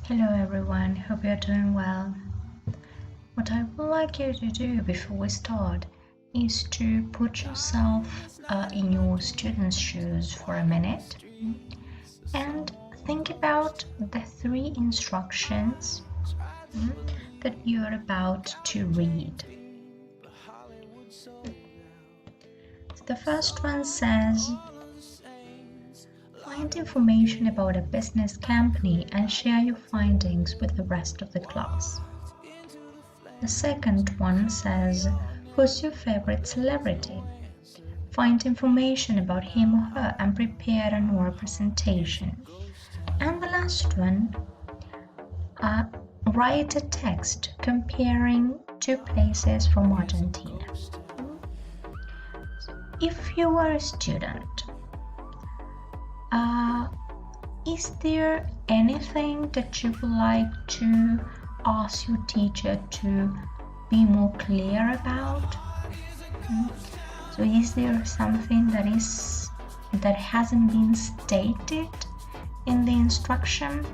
Hello everyone, hope you're doing well. What I would like you to do before we start is to put yourself in your student's shoes for a minute and think about the three instructions that you're about to read. The first one says, find information about a business company and share your findings with the rest of the class. The second one says, who's your favorite celebrity? Find information about him or her and prepare an oral presentation. And the last one, write a text comparing two places from Argentina. If you were a student, is there anything that you would like to ask your teacher to be more clear about? So is there something that hasn't been stated in the instruction?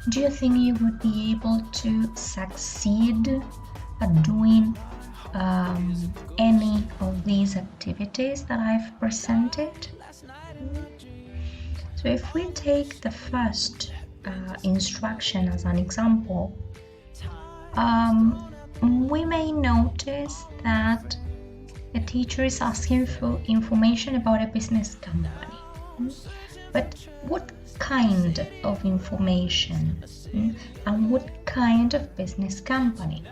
Do you think you would be able to succeed at doing any of these activities that I've presented? So if we take the first instruction as an example, we may notice that the teacher is asking for information about a business company. But what kind of information and what kind of business company?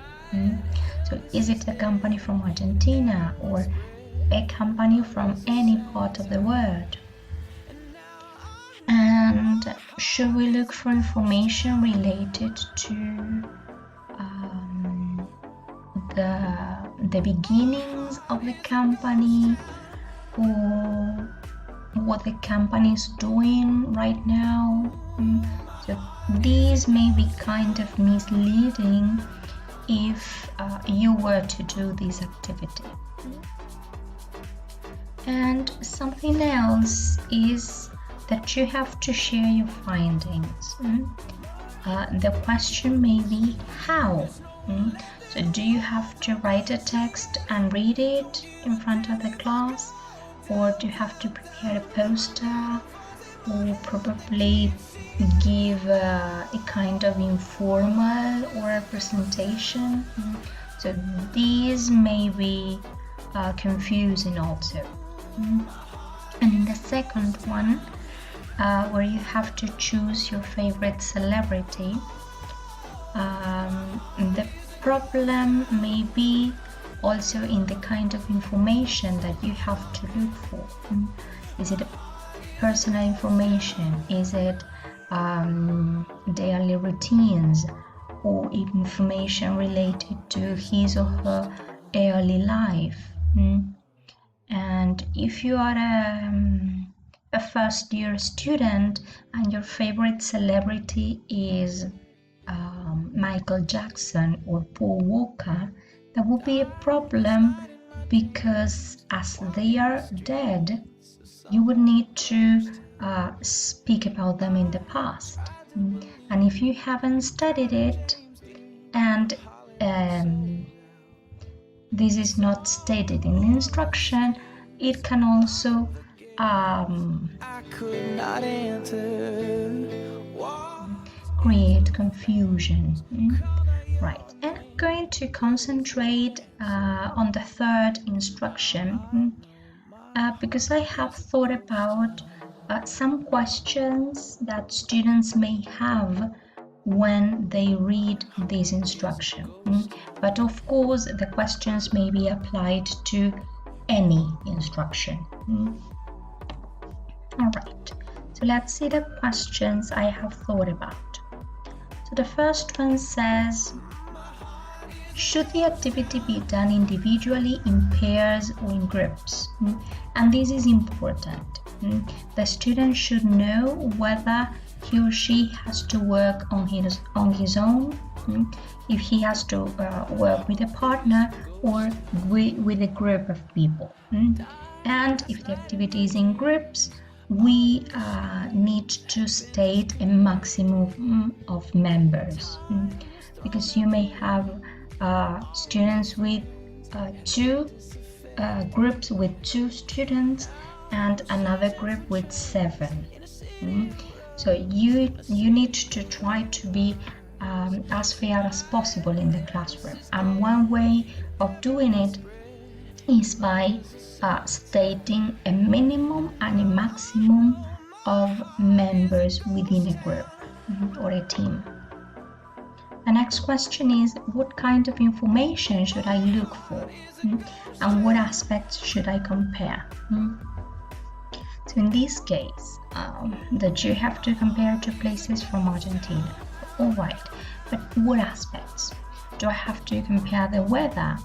So is it a company from Argentina or a company from any part of the world? And should we look for information related to the beginnings of the company or what the company is doing right now? So these may be kind of misleading if you were to do this activity. And something else is that you have to share your findings. The question may be how. So do you have to write a text and read it in front of the class, or do you have to prepare a poster, or probably give a kind of informal or a presentation? So these may be confusing also. And in the second one, where you have to choose your favorite celebrity, the problem may be also in the kind of information that you have to look for. Is it personal information? Is it daily routines, or information related to his or her early life? And if you are a first-year student and your favorite celebrity is Michael Jackson or Paul Walker, that would be a problem, because as they are dead, you would need to speak about them in the past. And if you haven't studied it and this is not stated in the instruction, it can also create confusion. Right, and I'm going to concentrate on the third instruction because I have thought about some questions that students may have when they read this instruction. But of course, the questions may be applied to any instruction. All right, so let's see the questions I have thought about. So the first one says, should the activity be done individually, in pairs, or in groups? And this is important. The student should know whether he or she has to work on his own, if he has to work with a partner or with a group of people. And if the activity is in groups, we need to state a maximum of members, because you may have students with two groups with 2 students and another group with 7. So you need to try to be as fair as possible in the classroom, and one way of doing it is by stating a minimum and a maximum of members within a group or a team. The next question is, what kind of information should I look for? And what aspects should I compare? So in this case, that you have to compare 2 places from Argentina. All right, but what aspects? Do I have to compare the weather,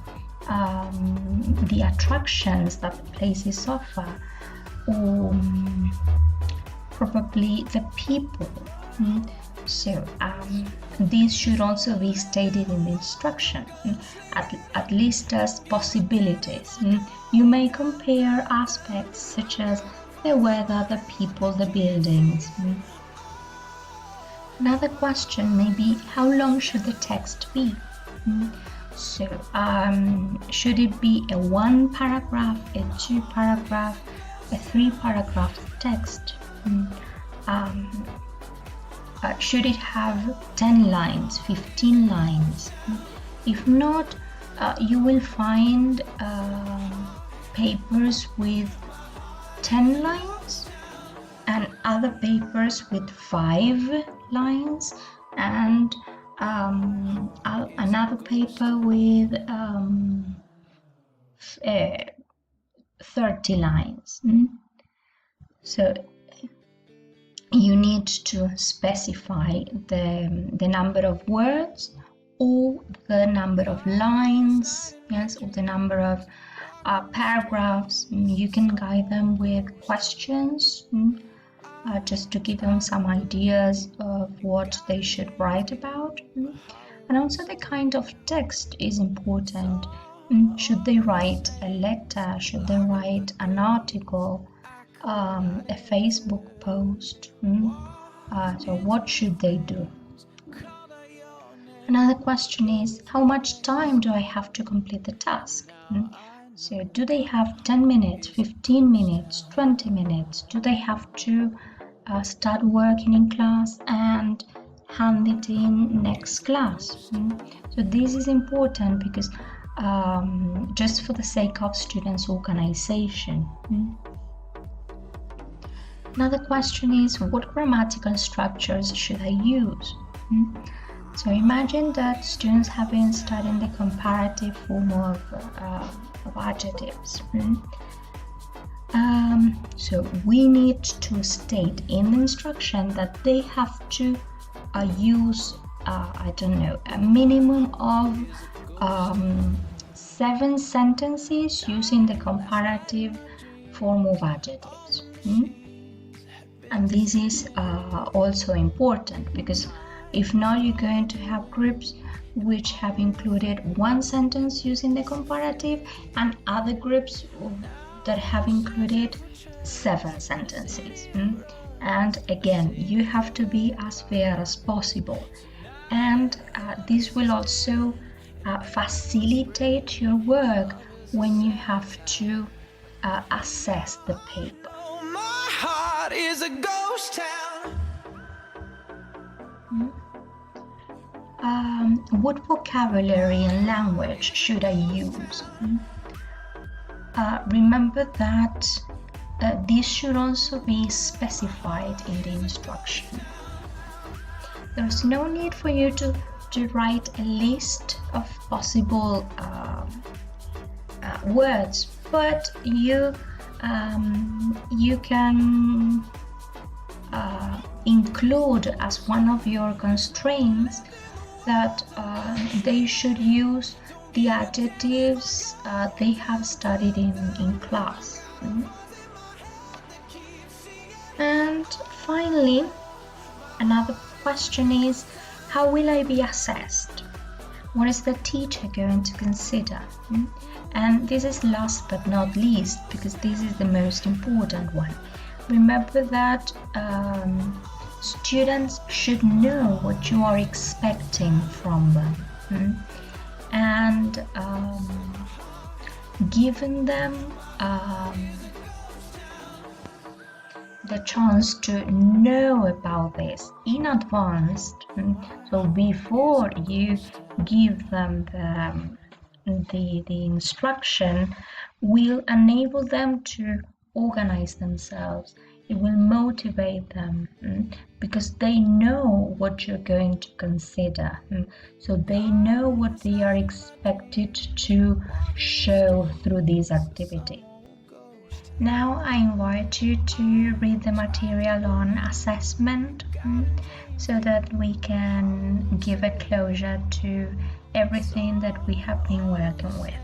the attractions that the places offer, or probably the people? So these should also be stated in the instruction, at least as possibilities. You may compare aspects such as the weather, the people, the buildings. Another question may be, how long should the text be? So should it be a 1 paragraph, a 2 paragraph, a 3 paragraph text? Should it have 10 lines, 15 lines? If not, you will find papers with 10 lines and other papers with 5 lines and another paper with 30 lines. So you need to specify the number of words or the number of lines, yes, or the number of paragraphs. You can guide them with questions just to give them some ideas of what they should write about. And also the kind of text is important. Should they write a letter? Should they write an article? A Facebook post? So what should they do? Another question is, how much time do I have to complete the task? So do they have 10 minutes, 15 minutes, 20 minutes? Do they have to start working in class and hand it in next class? So this is important because just for the sake of students' organization. Another question is, what grammatical structures should I use? So imagine that students have been studying the comparative form of adjectives. So we need to state in the instruction that they have to use, a minimum of 7 sentences using the comparative form of adjectives. And this is also important because if not, you're going to have groups which have included 1 sentence using the comparative and other groups that have included 7 sentences. And again, you have to be as fair as possible. And this will also facilitate your work when you have to assess the paper. My heart is a ghost town. What vocabulary and language should I use? Remember that this should also be specified in the instruction. There's no need for you to write a list of possible words, but you can include as one of your constraints that they should use the adjectives they have studied in class. And finally, another question is, how will I be assessed? What is the teacher going to consider? And this is last but not least, because this is the most important one. remember that students should know what you are expecting from them, and giving them the chance to know about this in advance, so before you give them the instruction, will enable them to organize themselves. It will motivate them, because they know what you're going to consider, so they know what they are expected to show through this activity. Now I invite you to read the material on assessment, so that we can give a closure to everything that we have been working with.